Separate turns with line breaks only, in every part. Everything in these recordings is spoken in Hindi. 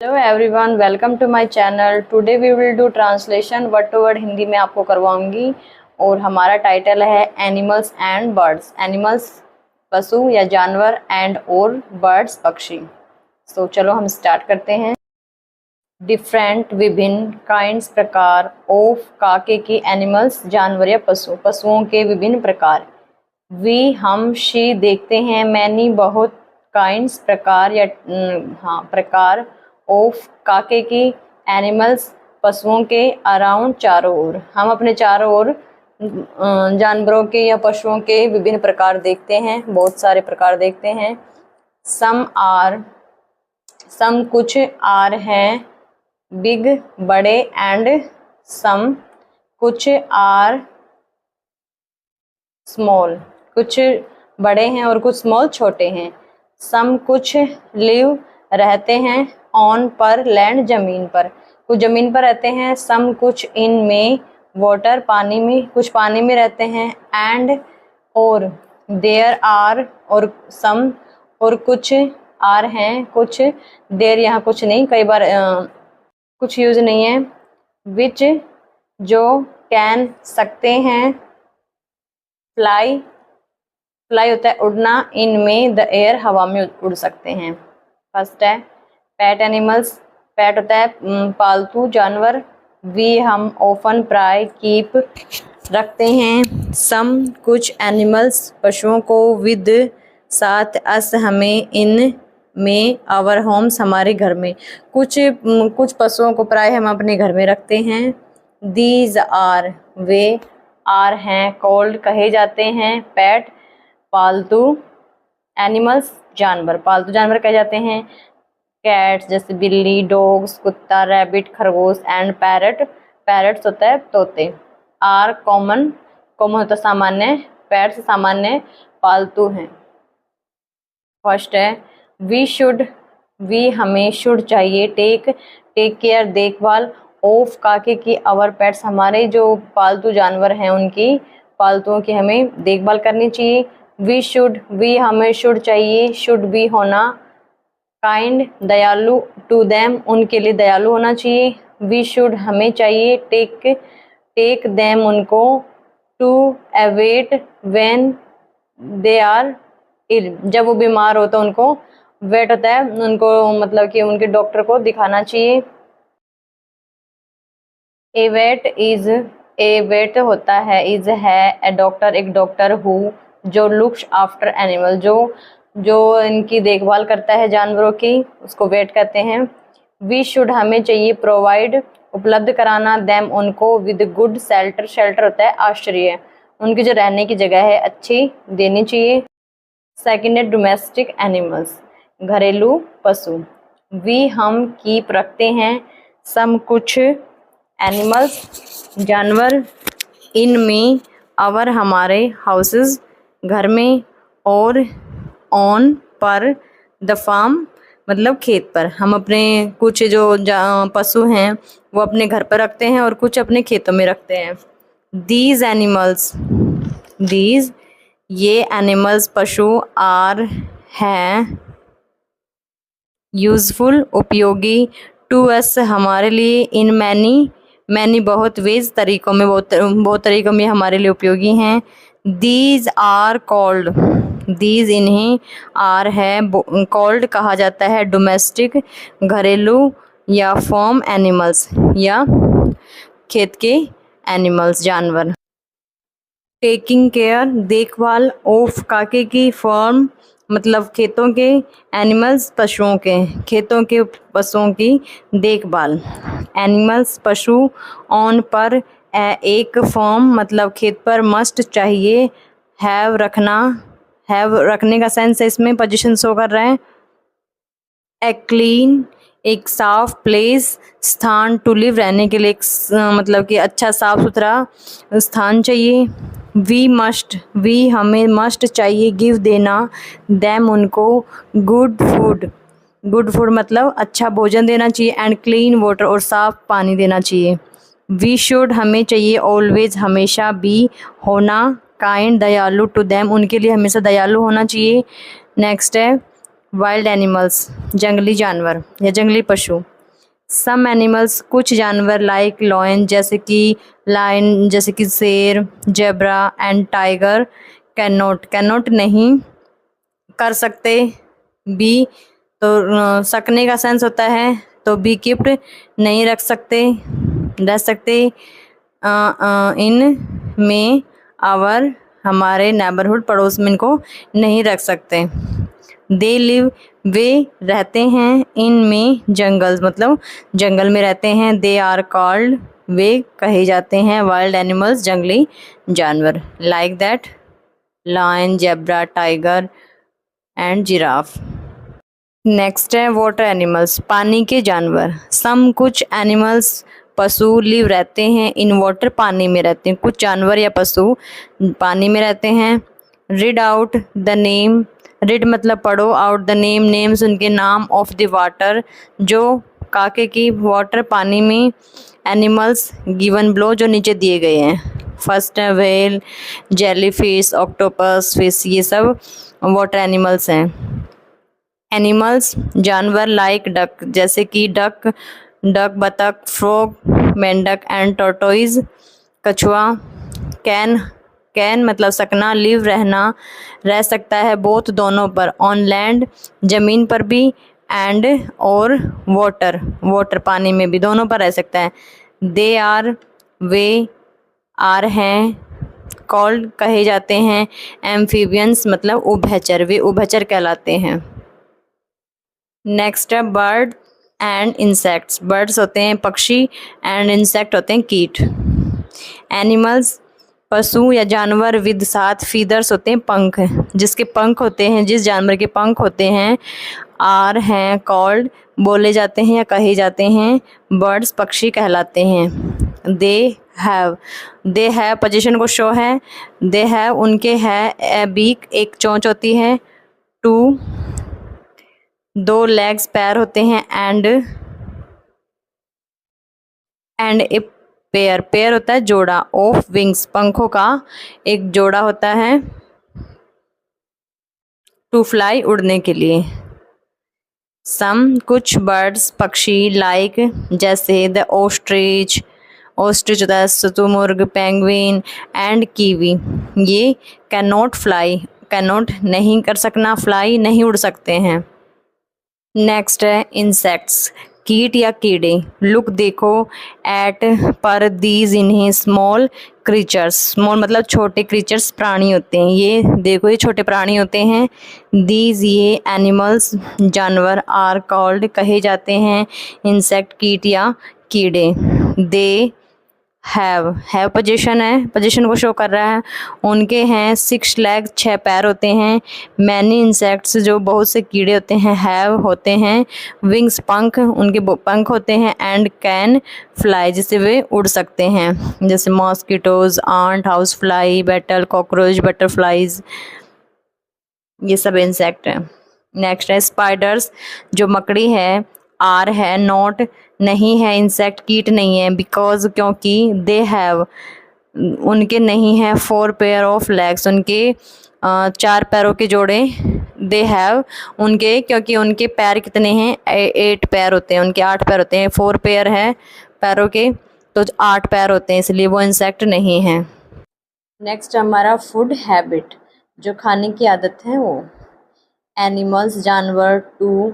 Hello everyone, welcome to my channel. Today we will do translation word to word Hindi में आपको करवाऊंगी और हमारा टाइटल है एनिमल्स एंड बर्ड्स। एनिमल्स पशु या जानवर, एंड और बर्ड्स पक्षी। तो चलो हम स्टार्ट करते हैं। डिफरेंट विभिन्न, काइंड्स प्रकार, ऑफ काके की, एनिमल्स जानवर या पशु, पशुओं के विभिन्न प्रकार। वी हम, शी देखते हैं, मैनी बहुत, काइंड्स प्रकार या प्रकार, ऑफ काके की, एनिमल्स पशुओं के, अराउंड चारों ओर, हम अपने चारों ओर जानवरों के या पशुओं के विभिन्न प्रकार देखते हैं, बहुत सारे प्रकार देखते हैं। सम आर, सम कुछ, आर हैं, बिग बड़े, एंड सम कुछ, आर स्मॉल, कुछ बड़े हैं और कुछ स्मॉल छोटे हैं। सम कुछ, लिव रहते हैं, ऑन पर, लैंड जमीन पर, कुछ जमीन पर रहते हैं। सम कुछ, इन में, वाटर पानी में, कुछ पानी में रहते हैं। एंड और, देयर आर, और सम और कुछ, आर हैं कुछ, देयर यहाँ कुछ नहीं, कई बार कुछ यूज नहीं है। विच जो, कैन सकते हैं, फ्लाई फ्लाई होता है उड़ना, इनमें, द एयर हवा में उड़ सकते हैं। फर्स्ट है पेट एनिमल्स, पेट होता है पालतू जानवर। वी हम, ऑफन प्राय, कीप रखते हैं। सम कुछ, एनिमल्स पशुओं को, विद साथ, अस हमें, इन में, आवर होम्स हमारे घर में, कुछ पशुओं को प्राय हम अपने घर में रखते हैं। दीज आर वे, आर हैं, कॉल्ड कहे जाते हैं, पेट पालतू, एनिमल्स जानवर, पालतू जानवर कहे जाते हैं। कैट्स जैसे बिल्ली, डॉग्स कुत्ता, रैबिट खरगोश, एंड पैरट, पैरट्स होता है तोते। आर कॉमन, कॉमन होता है सामान्य, पैट्स सामान्य पालतू हैं। फर्स्ट है वी शुड, वी हमें, शुड चाहिए, टेक केयर देखभाल, ऑफ काके की, आवर पेट्स हमारे जो पालतू जानवर हैं उनकी, पालतुओं की हमें देखभाल करनी चाहिए। वी शुड, वी हमें, शुड चाहिए, शुड बी होना, काइंड दयालु, टू देम उनके लिए दयालु होना चाहिए। वी शुड हमें चाहिए, टेक देम उनको, to await when they are ill, जब वो बीमार हो तो उनको वेट होता है उनको, मतलब कि उनके डॉक्टर को दिखाना चाहिए। ए वेट इज, ए वेट होता है, इज है, ए डॉक्टर एक डॉक्टर, हु जो, लुक्स आफ्टर एनिमल जो इनकी देखभाल करता है जानवरों की, उसको वेट कहते हैं। वी शुड हमें चाहिए, प्रोवाइड उपलब्ध कराना, देम उनको, विद गुड शेल्टर, शेल्टर होता है आश्रय, उनकी जो रहने की जगह है अच्छी देनी चाहिए। सेकेंड है डोमेस्टिक एनिमल्स, घरेलू पशु। वी हम कीप रखते हैं, सम कुछ, एनिमल्स जानवर, इनमें, आवर हमारे, हाउसेस घर में, और ऑन पर, द फार्म मतलब खेत पर, हम अपने कुछ जो पशु हैं वो अपने घर पर रखते हैं और कुछ अपने खेतों में रखते हैं। दीज एनिमल्स, दीज ये, एनिमल्स पशु, आर हैं, यूजफुल उपयोगी, टू अस हमारे लिए, इन मैनी मैनी बहुत, वेज तरीकों में, बहुत तरीकों में हमारे लिए उपयोगी हैं। दीज आर कॉल्ड, दीज इन्हें, आर है, कॉल्ड कहा जाता है, डोमेस्टिक घरेलू, या फार्म एनिमल्स या खेत के एनिमल्स जानवर। टेकिंग केयर देखभाल, ऑफ काके की, फॉर्म मतलब खेतों के, एनिमल्स पशुओं के, खेतों के पशुओं की देखभाल। एनिमल्स पशु, ऑन पर, एक, फॉर्म मतलब खेत पर, मस्ट चाहिए, हैव रखना, हैव रखने का सेंस है इसमें, पोजीशन शो कर रहा है। ए क्लीन एक साफ, प्लेस स्थान, टू लिव रहने के लिए एक मतलब कि अच्छा साफ सुथरा स्थान चाहिए। वी मस्ट, वी हमें, मस्ट चाहिए, गिव देना, देम उनको, गुड फूड, गुड फूड मतलब अच्छा भोजन देना चाहिए, एंड क्लीन वाटर और साफ पानी देना चाहिए। वी शुड हमें चाहिए, ऑलवेज हमेशा, बी होना, काइंड दयालु, टू देम उनके लिए हमेशा दयालु होना चाहिए। नेक्स्ट है वाइल्ड एनिमल्स जंगली जानवर या जंगली पशु। सम एनिमल्स कुछ जानवर लाइक लॉयन जैसे कि शेर, zebra and tiger can not नहीं कर सकते। बी तो सकने का सेंस होता है, तो बी कीप्ड नहीं रह सकते इन में आवर हमारे नेबरहुड पड़ोस में इनको नहीं रख सकते। दे लिव वे रहते हैं, इन में जंगल्स मतलब जंगल में रहते हैं। दे आर कॉल्ड वे कहे जाते हैं वाइल्ड एनिमल्स जंगली जानवर। Like that lion, zebra, tiger and giraffe. Next है वाटर एनिमल्स पानी के जानवर। सम कुछ एनिमल्स पशु लिव रहते हैं इन वाटर पानी में रहते हैं। कुछ जानवर या पशु पानी में रहते हैं। Read out the name, read मतलब पढ़ो, आउट द नेम्स उनके नाम, ऑफ द वाटर जो काके की वाटर पानी में, एनिमल्स गिवन ब्लो जो नीचे दिए गए हैं। फर्स्ट है व्हेल, जेलीफिश, ऑक्टोपस, फिश, ये सब वाटर एनिमल्स हैं। एनिमल्स जानवर लाइक डक जैसे कि डक, बतख, फ्रॉग, मेंढक एंड टॉर्टोइज, कछुआ। कैन मतलब सकना, लिव रहना, रह सकता है, बोथ दोनों पर, ऑन लैंड जमीन पर भी, एंड और वाटर पानी में भी, दोनों पर रह सकता है। दे आर वे आर हैं, कॉल्ड कहे जाते हैं, एम्फीबियंस मतलब उभयचर, वे उभयचर कहलाते हैं। नेक्स्ट है बर्ड एंड इंसेक्ट्स। बर्ड्स होते हैं पक्षी एंड इंसेक्ट होते हैं कीट। एनिमल्स पशु या जानवर विद साथ फीदर्स होते हैं पंख, जिसके पंख होते हैं, जिस जानवर के पंख होते हैं, आर हैं कॉल्ड बोले जाते हैं या कहे जाते हैं, बर्ड्स पक्षी कहलाते हैं। दे हैव पोजीशन को शो है। दे हैव उनके है ए बीक एक चोंच होती है। टू दो लेग्स पैर होते हैं। एंड ए पेयर होता है जोड़ा, ऑफ विंग्स पंखों का एक जोड़ा होता है, टू फ्लाई उड़ने के लिए। सम कुछ बर्ड्स पक्षी लाइक जैसे द ऑस्ट्रिच होता है शुतुरमुर्ग, पेंगुइन एंड कीवी, ये कैन नॉट नहीं कर सकना, फ्लाई नहीं उड़ सकते हैं। नेक्स्ट है इंसेक्ट्स कीट या कीड़े। लुक देखो एट पर दीज इन्हें स्मॉल क्रीचर्स, स्मॉल मतलब छोटे क्रीचर्स प्राणी होते हैं, ये देखो ये छोटे प्राणी होते हैं। दीज ये एनिमल्स जानवर आर कॉल्ड कहे जाते हैं इंसेक्ट कीट या कीड़े। दे हैव पोजीशन है, पोजीशन को शो कर रहा है। उनके हैं 6 लेग 6 पैर होते हैं। मैनी इंसेक्ट्स जो बहुत से कीड़े होते हैं, हैव होते हैं विंग्स पंख, उनके पंख होते हैं, एंड कैन फ्लाई जिससे वे उड़ सकते हैं, जैसे mosquitoes, ant, house fly, beetle, cockroach, butterflies, ये सब इंसेक्ट है। नेक्स्ट है स्पाइडर्स जो मकड़ी है, आर है नॉट नहीं है, इंसेक्ट कीट नहीं है, बिकॉज क्योंकि दे हैव उनके नहीं है 4 पेयर ऑफ लेग्स उनके 4 पैरों के जोड़े। दे हैव उनके क्योंकि उनके पैर कितने हैं 8 पैर होते हैं, उनके 8 पैर होते हैं, 4 पेयर है पैरों के तो 8 पैर होते हैं, इसलिए वो इंसेक्ट नहीं है। नेक्स्ट हमारा फूड हैबिट जो खाने की आदत है वो। एनिमल्स जानवर टू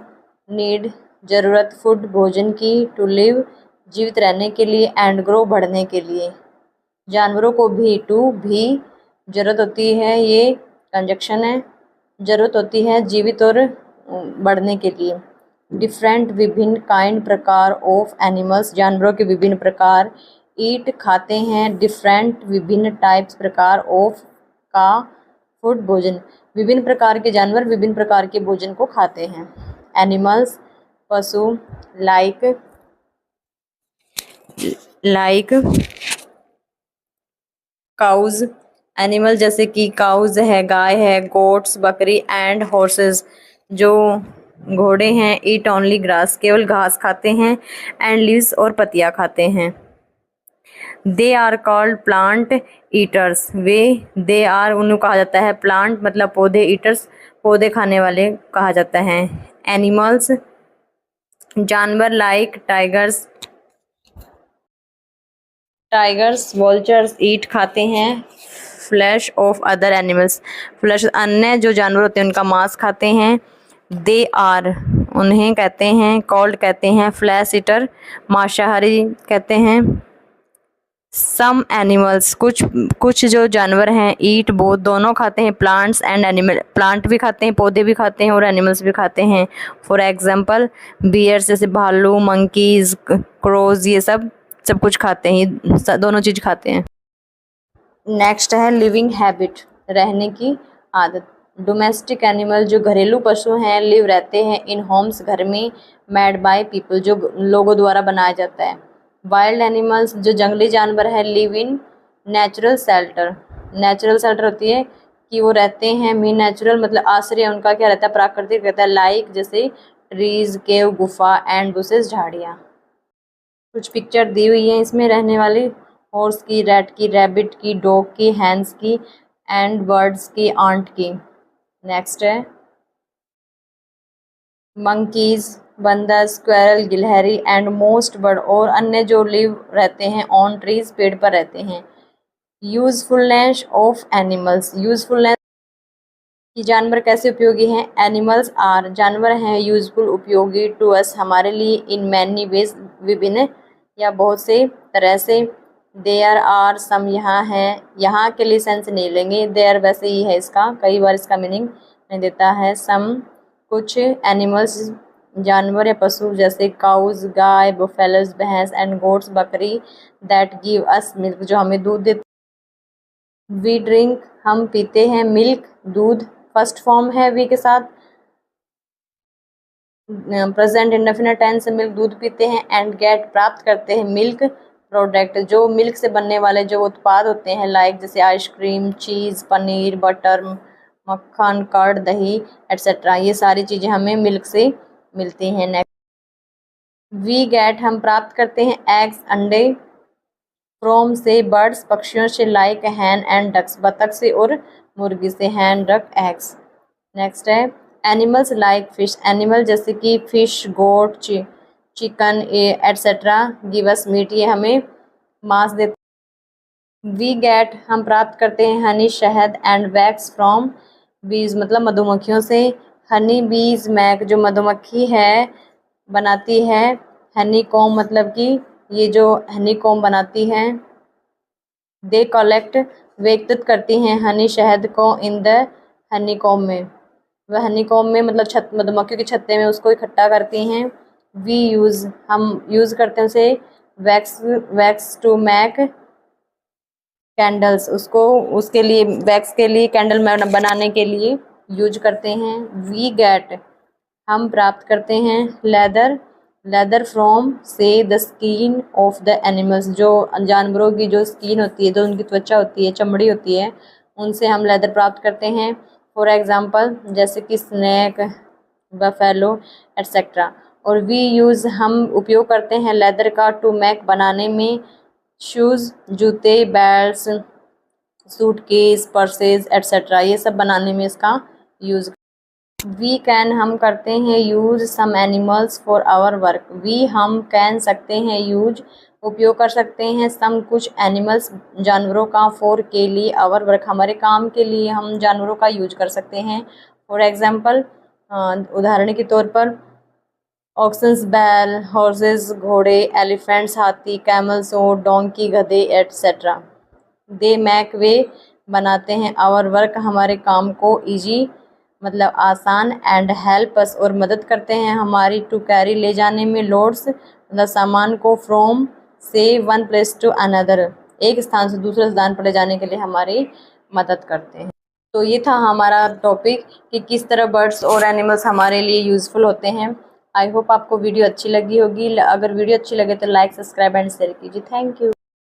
नीड ज़रूरत, फूड भोजन की, टू लिव जीवित रहने के लिए, एंड ग्रो बढ़ने के लिए। जानवरों को भी टू भी ज़रूरत होती है, ये कंजक्शन है, ज़रूरत होती है जीवित और बढ़ने के लिए। डिफरेंट विभिन्न काइंड प्रकार ऑफ एनिमल्स जानवरों के विभिन्न प्रकार। ईट खाते हैं, डिफरेंट विभिन्न टाइप्स प्रकार ऑफ का फूड भोजन, विभिन्न प्रकार के जानवर विभिन्न प्रकार के भोजन को खाते हैं। एनिमल्स पशु लाइक काउज एनिमल जैसे कि काउज है गाय है, गोट्स बकरी, एंड हॉर्सेस जो घोड़े हैं। ईट ओनली ग्रास केवल घास खाते हैं, एंड लीव्स और पत्तियां खाते हैं। They are called plant eaters वे दे आर उन्हें कहा जाता है प्लांट मतलब पौधे, ईटर्स पौधे खाने वाले कहा जाता है। एनिमल्स, जानवर लाइक टाइगर्स वोल्चर्स ईट खाते हैं flash of other animals, flash अन्य जो जानवर होते हैं उनका मांस खाते हैं। दे आर उन्हें कहते हैं, कॉल्ड कहते हैं फ्लैश ईटर, मांसाहारी कहते हैं। सम एनिमल्स कुछ जो जानवर हैं, ईट बोथ दोनों खाते हैं, प्लांट्स एंड एनिमल प्लांट भी खाते हैं, पौधे भी खाते हैं और एनिमल्स भी खाते हैं। फॉर एग्जांपल बियर्स जैसे भालू, मंकीज, क्रोज, ये सब कुछ खाते हैं, दोनों चीज खाते हैं। नेक्स्ट है लिविंग हैबिट, रहने की आदत। डोमेस्टिक एनिमल जो घरेलू पशु हैं, लिव रहते हैं इन होम्स घर में, मेड बाय पीपल जो लोगों द्वारा बनाया जाता है। वाइल्ड एनिमल्स जो जंगली जानवर है, live in natural shelter, natural shelter होती है कि वो रहते हैं, मीन नेचुरल मतलब आश्रय उनका क्या रहता है, प्राकृतिक रहता है, लाइक जैसे ट्रीज, केव, गुफा एंड बुशेस, झाड़ियाँ। कुछ पिक्चर दी हुई है इसमें रहने वाली, हॉर्स की, रैट की, रैबिट की, डॉग की, हैंस की एंड बर्ड्स की, आंट की। नेक्स्ट है मंकीज, बंदर, स्क्वेरल, गिलहरी एंड मोस्ट बर्ड और अन्य जो लिव रहते हैं ऑन ट्रीज, पेड़ पर रहते हैं। यूजफुलनेस ऑफ एनिमल्स, यूजफुलनेस कि जानवर कैसे उपयोगी हैं। एनिमल्स आर जानवर हैं, यूजफुल उपयोगी, टू अस हमारे लिए, इन मैनी वेज विभिन्न या बहुत से तरह से। देयर आर सम यहाँ है, यहाँ के लिए सेंस नहीं लेंगे, देयर वैसे ही है इसका, कई बार इसका मीनिंग नहीं देता है। सम कुछ एनिमल्स जानवर या पशु जैसे काउज गाय, बुफेलोज भैंस एंड गोट्स बकरी, दैट गिव अस मिल्क जो हमें दूध देते। वी ड्रिंक हम पीते हैं, मिल्क दूध, फर्स्ट फॉर्म है वी के साथ, प्रेजेंट इंडेफिनिट टेंस से मिल्क दूध पीते हैं, एंड गेट प्राप्त करते हैं, मिल्क प्रोडक्ट जो मिल्क से बनने वाले जो उत्पाद होते हैं, लाइक जैसे आइसक्रीम, चीज़, पनीर, बटर, मक्खन, कर्ड, दही एट्सेट्रा, ये सारी चीज़ें हमें मिल्क से मिलती हैं। नेक्स्ट वी गेट हम प्राप्त करते हैं, एग्स अंडे, फ्रॉम से बर्ड्स पक्षियों से, लाइक हैन एंड डक्स बतख से और मुर्गी से, हैन डक एग्स। नेक्स्ट है एनिमल्स लाइक फिश, एनिमल जैसे कि fish, goat, chicken etcetera give us meat, ये हमें मांस देते। वी गेट हम प्राप्त करते हैं, हनी शहद एंड वैक्स फ्रॉम बीज मतलब मधुमक्खियों से, हनी बीज मैक जो मधुमक्खी है बनाती है, हनी कॉम मतलब कि ये जो हनी कॉम बनाती हैं। दे कलेक्ट वे एकत्रित करती हैं हनी शहद को, इन द हनी कॉम में, वह हनी कॉम में मतलब छत मधुमक्खियों के छत्ते में उसको इकट्ठा करती हैं। वी यूज़ हम यूज़ करते हैं उसे, वैक्स टू मैक कैंडल्स उसको उसके लिए वैक्स के लिए कैंडल बनाने के लिए यूज करते हैं। वी गेट हम प्राप्त करते हैं, लेदर फ्रॉम से the skin of the animals जो जानवरों की जो स्किन होती है, जो उनकी त्वचा होती है, चमड़ी होती है, उनसे हम लेदर प्राप्त करते हैं। फॉर एग्जांपल जैसे कि स्नैक, बफेलो एट्सेट्रा। और वी यूज़ हम उपयोग करते हैं लेदर का, टू मैक बनाने में, शूज़ जूते, बेल्ट्स, सूटकेस, पर्सेज एट्सेट्रा, ये सब बनाने में इसका यूज़। वी कैन हम करते हैं use some animals for our work, we हम कैन सकते हैं, यूज उपयोग कर सकते हैं, सम कुछ एनिमल्स जानवरों का, फॉर के लिए, आवर वर्क हमारे काम के लिए हम जानवरों का यूज कर सकते हैं। फॉर एग्जांपल उदाहरण के तौर पर ऑक्सन्स बैल, हॉर्सेस घोड़े, एलिफेंट्स हाथी, कैमल्स ऊंट, डोंकी गधे एट्सेट्रा। दे मैक वे बनाते हैं, आवर वर्क हमारे काम को, ईजी मतलब आसान, एंड हेल्प अस और मदद करते हैं हमारी, टू कैरी ले जाने में, लोड्स मतलब सामान को, फ्रॉम से वन प्लेस टू अनदर एक स्थान से दूसरे स्थान पर ले जाने के लिए हमारी मदद करते हैं। तो ये था हमारा टॉपिक कि किस तरह बर्ड्स और एनिमल्स हमारे लिए यूज़फुल होते हैं। आई होप आपको वीडियो अच्छी लगी होगी। अगर वीडियो अच्छी लगे तो लाइक, सब्सक्राइब एंड शेयर कीजिए। Thank you.